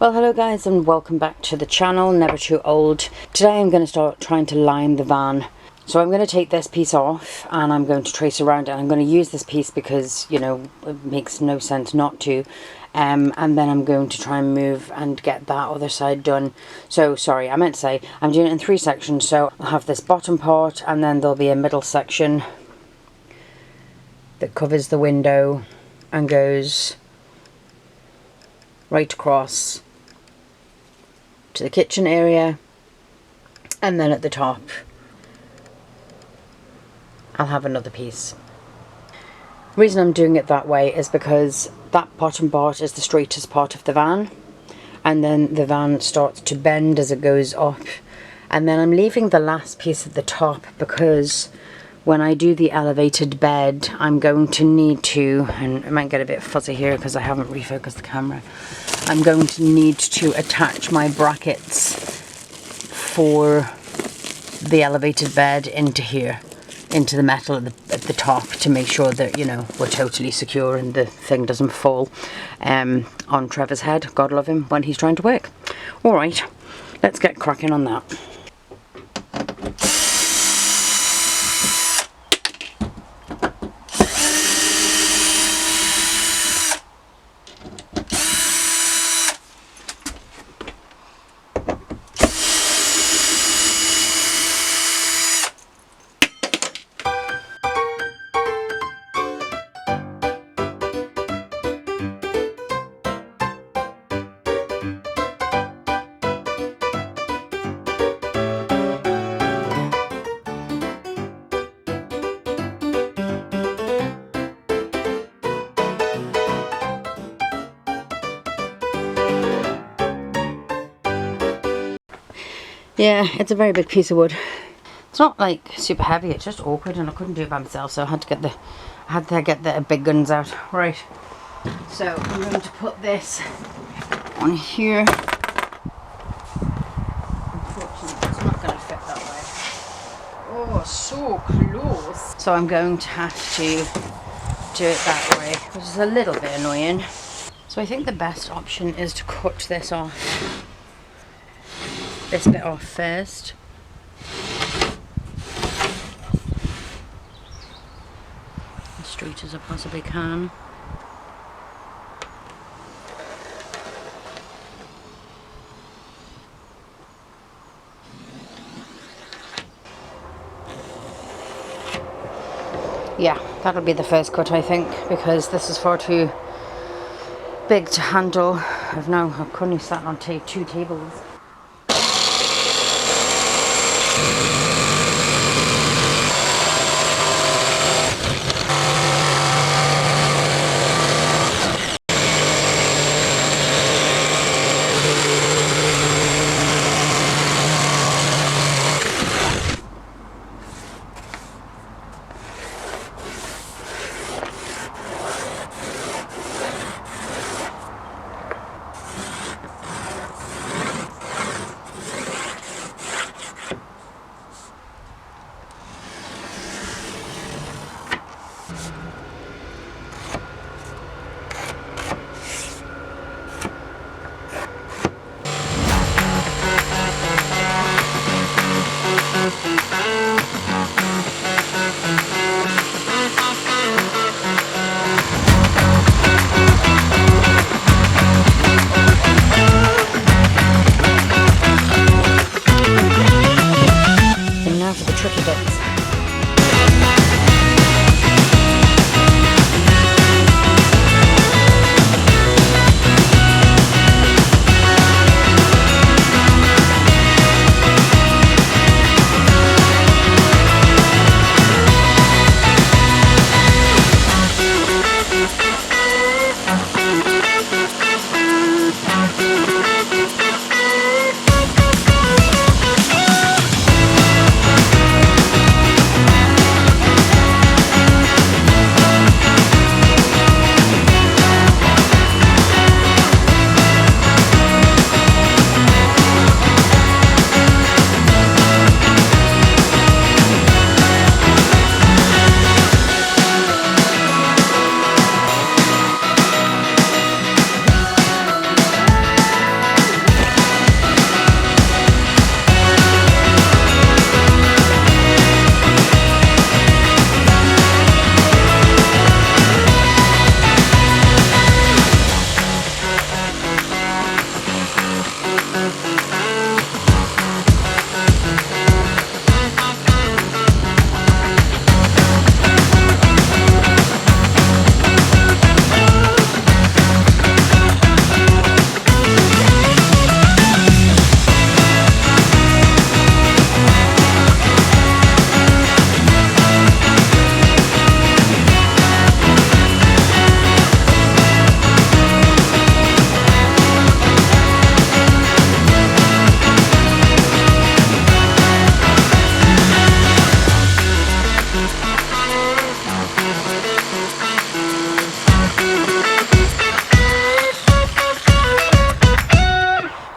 Well, hello guys and welcome back to the channel, Never Too Old. Today I'm going to start trying to line the van. So I'm going to take this piece off and I'm going to trace around it. I'm going to use this piece because, you know, it makes no sense not to. And then I'm going to try and move and get that other side done. So, sorry, I meant to say, I'm doing it in 3 sections. So I'll have this bottom part and then there'll be a middle section that covers the window and goes right across to the kitchen area, and then at the top I'll have another piece. The reason I'm doing it that way is because that bottom part is the straightest part of the van, and then the van starts to bend as it goes up, and then I'm leaving the last piece at the top because when I do the elevated bed I'm going to need to, and it might get a bit fuzzy here because I haven't refocused the camera, I'm going to need to attach my brackets for the elevated bed into here, into the metal at the top, to make sure that, you know, we're totally secure and the thing doesn't fall on Trevor's head. God love him when he's trying to work. Alright, let's get cracking on that. Yeah, it's a very big piece of wood. It's not like super heavy, it's just awkward and I couldn't do it by myself, so I had to get the big guns out. Right, so I'm going to put this on here. Unfortunately it's not going to fit that way. Oh, so close. So I'm going to have to do it that way, which is a little bit annoying. So I think the best option is to cut this off. This bit off first. As straight as I possibly can. Yeah, that'll be the first cut, I think, because this is far too big to handle. I've currently sat on 2 tables.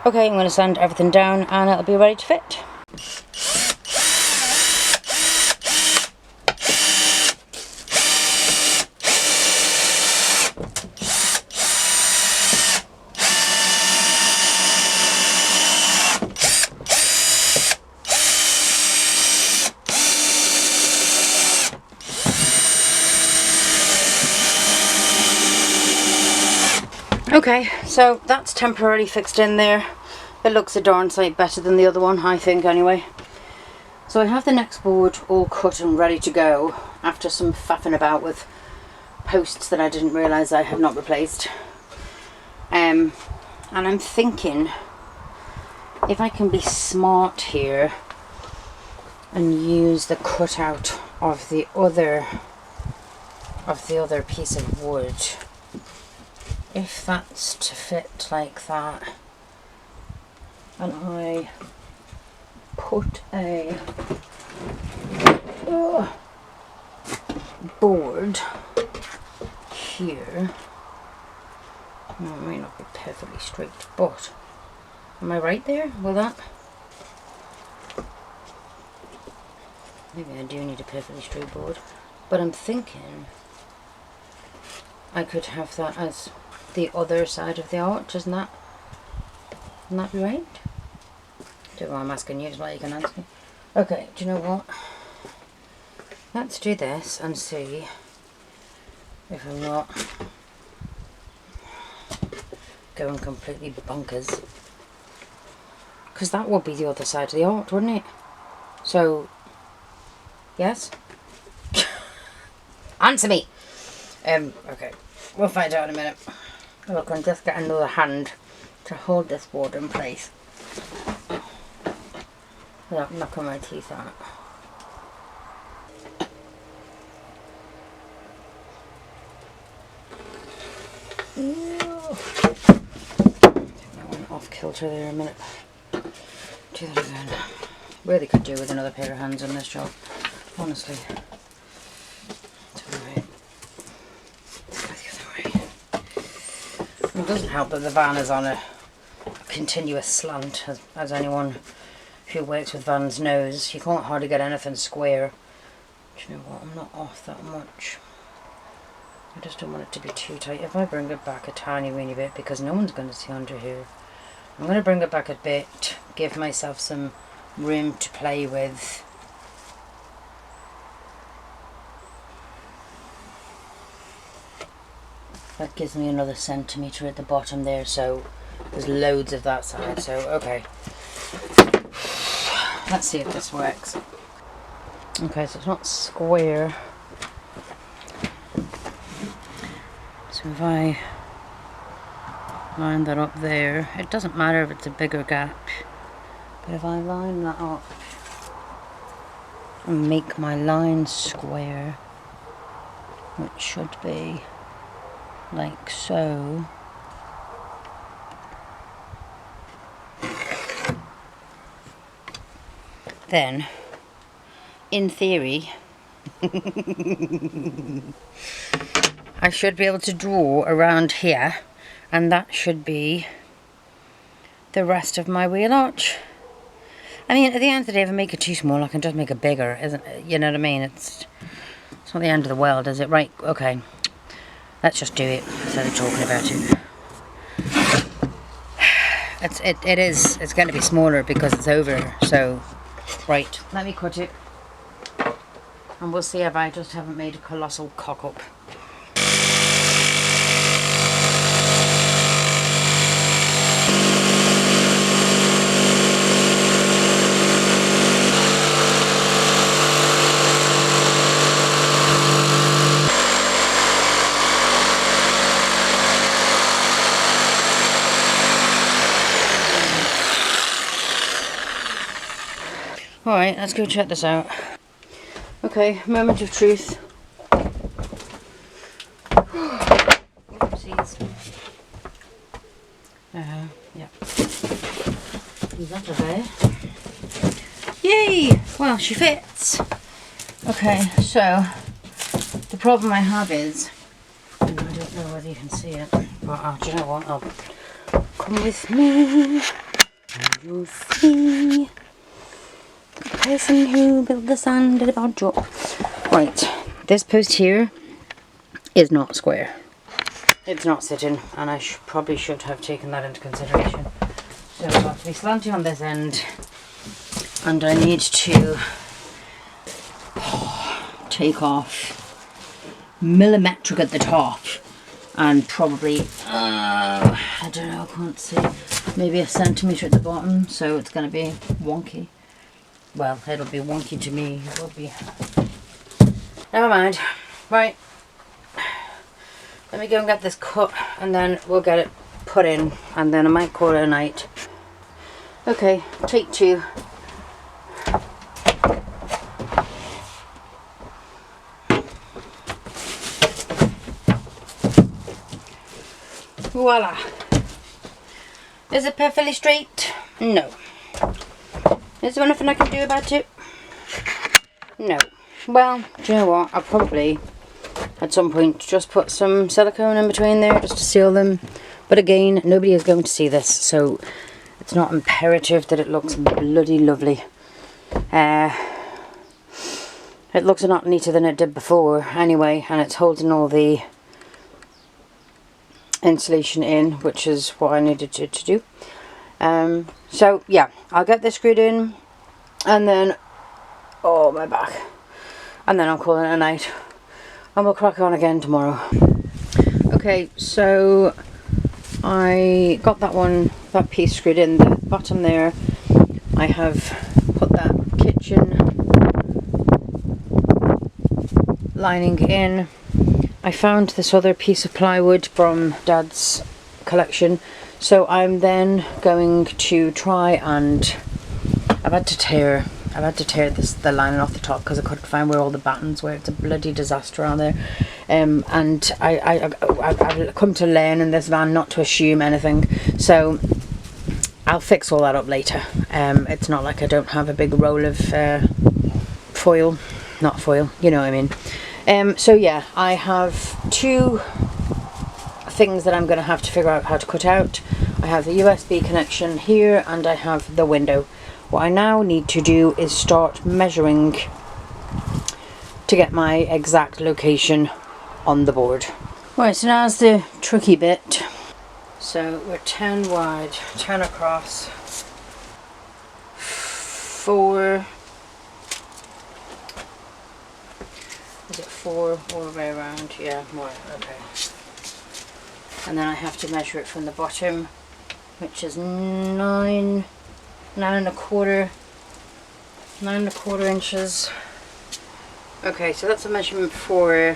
Okay, I'm going to sand everything down and it'll be ready to fit. Okay, so that's temporarily fixed in there. It looks a darn sight better than the other one, I think, anyway. So I have the next board all cut and ready to go after some faffing about with posts that I didn't realise I had not replaced. And I'm thinking if I can be smart here and use the cutout of the other piece of wood, if that's to fit like that, and I put a board here, well, it may not be perfectly straight, but am I right there? Will that? Maybe I do need a perfectly straight board, but I'm thinking I could have that as the other side of the arch, isn't that be right? Don't know why I'm asking you, it's like you can answer me. Okay, do you know what? Let's do this and see if I'm not going completely bonkers. Because that would be the other side of the arch, wouldn't it? So, yes? Answer me! Okay, we'll find out in a minute. Look, I'm just getting another hand to hold this board in place without knocking my teeth out. That went off kilter there a minute. Do that again. Really could do with another pair of hands on this job, honestly. It doesn't help that the van is on a continuous slant, as anyone who works with vans knows. You can't hardly get anything square. Do you know what? I'm not off that much. I just don't want it to be too tight. If I bring it back a tiny weeny bit, because no one's going to see under here, I'm going to bring it back a bit, give myself some room to play with. That gives me another centimetre at the bottom there, so there's loads of that side. So, okay. Let's see if this works. Okay, so it's not square. So if I line that up there, it doesn't matter if it's a bigger gap, but if I line that up and make my line square, which should be like so, then in theory I should be able to draw around here, and that should be the rest of my wheel arch. I mean, at the end of the day, if I make it too small, I can just make it bigger, isn't it? You know what I mean? It's not the end of the world, is it? Right, okay. Let's just do it instead of talking about it. It's going to be smaller because it's over, so... Right, let me cut it. And we'll see if I just haven't made a colossal cock up. Alright, let's go check this out. Okay, moment of truth. Oopsies. Yeah. Is that okay? Yay! Well, she fits. Okay, so the problem I have is, and I don't know whether you can see it, but do you know what? Come with me. And you'll see the person who built the sand did a bad job. Right, this post here is not square. It's not sitting, and I probably should have taken that into consideration. So it'll have to be slanty on this end, and I need to take off millimetric at the top, and probably I don't know, I can't see, maybe a centimetre at the bottom, so it's going to be wonky. Well, it'll be wonky to me. It will be. Never mind. Right, let me go and get this cut, and then we'll get it put in, and then I might call it a night. Okay, take 2. Voila. Is it perfectly straight? No. Is there anything I can do about it? No. Well, do you know what? I'll probably at some point just put some silicone in between there just to seal them. But again, nobody is going to see this, so it's not imperative that it looks bloody lovely. It looks a lot neater than it did before anyway, and it's holding all the insulation in, which is what I needed to do. So yeah, I'll get this screwed in, and then oh, my back, and then I'll call it a night, and we'll crack on again tomorrow. Okay, so I got that piece screwed in the bottom there. I have put that kitchen lining in. I found this other piece of plywood from Dad's collection, so I'm then going to try and I've had to tear the lining off the top because I couldn't find where all the battens were. It's a bloody disaster on there. And I've come to learn in this van not to assume anything, so I'll fix all that up later. It's not like I don't have a big roll of foil, not foil, you know what I mean. So yeah, I have 2 things that I'm going to have to figure out how to cut out. I have the USB connection here, and I have the window. What I now need to do is start measuring to get my exact location on the board. Right, so now's the tricky bit. So we're 10 wide, 10 across, 4, is it 4 all the way around? Yeah, more, okay. And then I have to measure it from the bottom, which is 9 1/4 inches. Okay, so that's a measurement for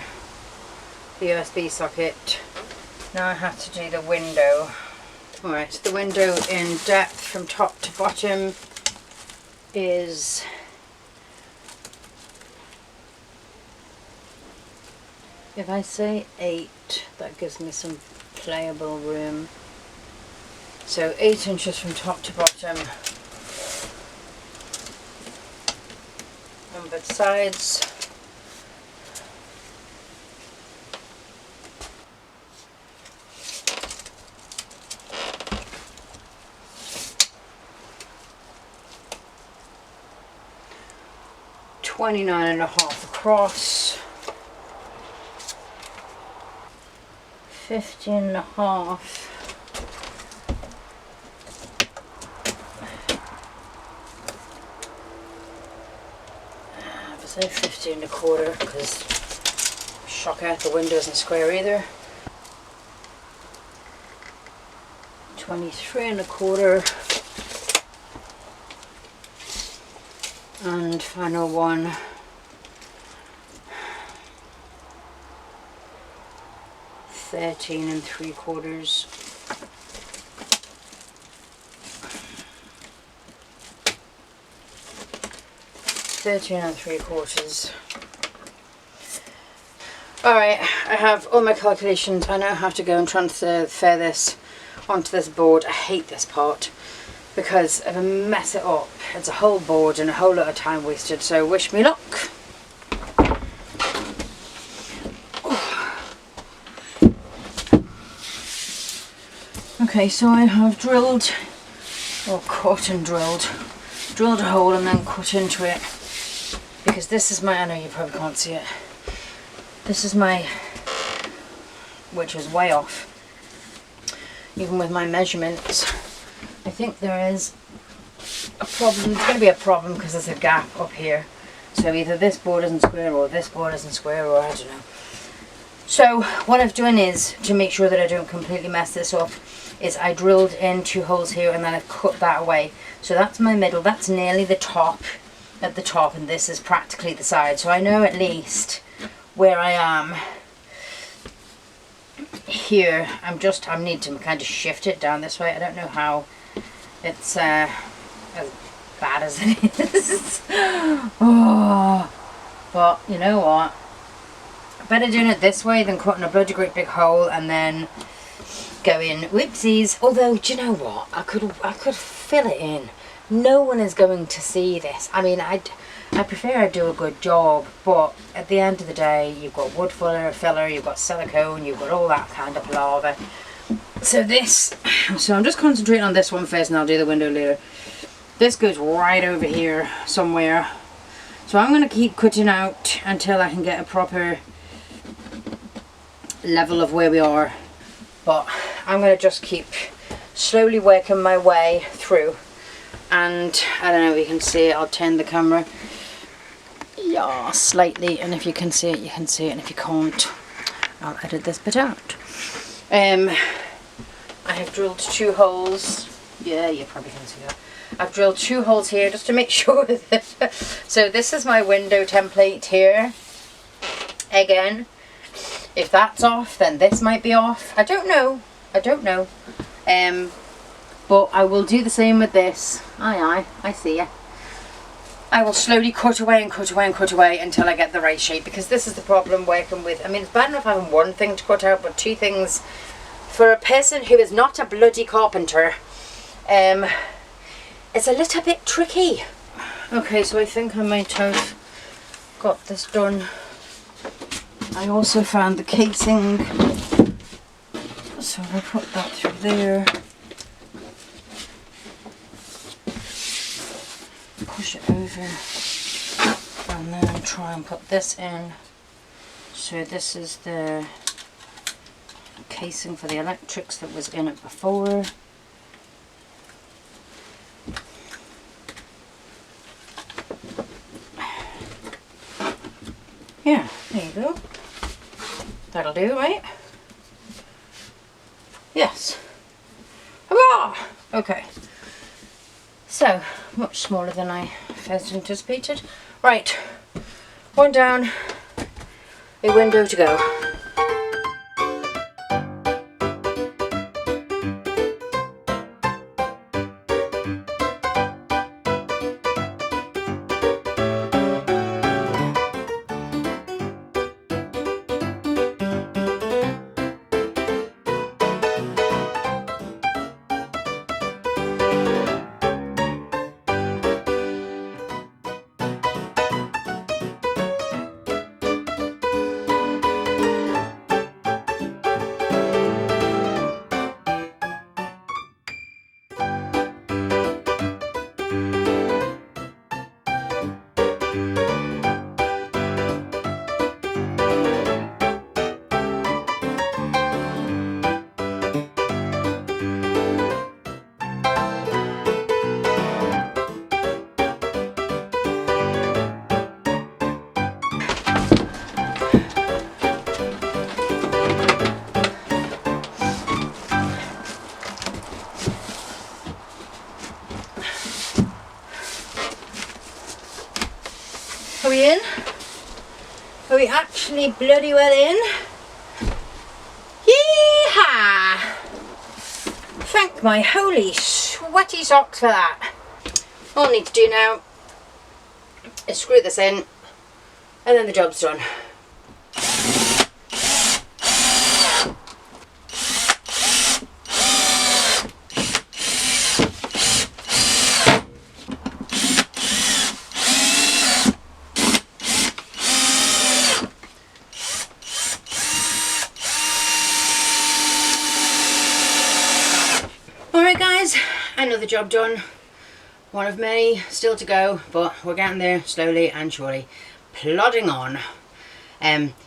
the USB socket. Now I have to do the window. Alright, so the window in depth from top to bottom is if I say 8, that gives me some playable room. So 8 inches from top to bottom on both sides. $29.5 across, 15.5. Say 15.25 because shocker, the window isn't square either. 23.25, and final one, 13.75. Alright, I have all my calculations. I now have to go and transfer this onto this board. I hate this part because if I mess it up, it's a whole board and a whole lot of time wasted, so wish me luck. Okay, so I have drilled or cut and drilled a hole and then cut into it, because this is my, I know you probably can't see it, this is my, which is way off, even with my measurements. I think there is a problem, there's going to be a problem because there's a gap up here, so either this board isn't square or this board isn't square, or I don't know. So what I've done is, to make sure that I don't completely mess this up, is I drilled in 2 holes here and then I've cut that away. So that's my middle, that's nearly the top, at the top, and this is practically the side. So I know at least where I am here. I need to kind of shift it down this way. I don't know how it's as bad as it is. Oh, but you know what? Better doing it this way than cutting a bloody great big hole and then going whoopsies. Although, do you know what? I could fill it in. No one is going to see this. I mean, I prefer I do a good job, but at the end of the day, you've got wood filler, you've got silicone, you've got all that kind of palaver. So I'm just concentrating on this one first, and I'll do the window later. This goes right over here somewhere. So I'm going to keep cutting out until I can get a proper level of where we are. But I'm going to just keep slowly working my way through. And I don't know if you can see it, I'll turn the camera slightly, and if you can see it, you can see it, and if you can't, I'll edit this bit out. I have drilled 2 holes. Yeah, you probably can see that. I've drilled 2 holes here just to make sure that so this is my window template here. Again, if that's off, then this might be off. I don't know. But I will do the same with this. Aye, I see ya. I will slowly cut away and cut away and cut away until I get the right shape, because this is the problem working with, I mean, it's bad enough having one thing to cut out, but 2 things for a person who is not a bloody carpenter, it's a little bit tricky. Okay, so I think I might have got this done. I also found the casing, so I put that through there. Push it over and then try and put this in. So this is the casing for the electrics that was in it before. Yeah, there you go. That'll do, right? Yes. Hurrah! Okay. So, much smaller than I first anticipated. Right, 1 down, a window to go. Are we in? Are we actually bloody well in? Yeehaw! Thank my holy sweaty socks for that. All I need to do now is screw this in and then the job's done. Another another job done. One of many still to go, but we're getting there slowly and surely. Plodding on.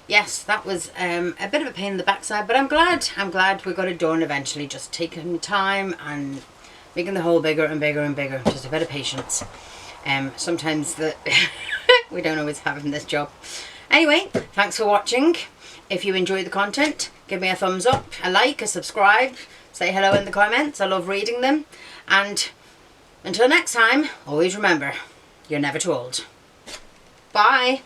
Yes, that was a bit of a pain in the backside, but I'm glad we got it done eventually. Just taking time and making the hole bigger and bigger and bigger. Just a bit of patience. Sometimes we don't always have in this job. Anyway, thanks for watching. If you enjoyed the content, give me a thumbs up, a like, a subscribe, say hello in the comments. I love reading them. And until next time, always remember, you're never too old. Bye.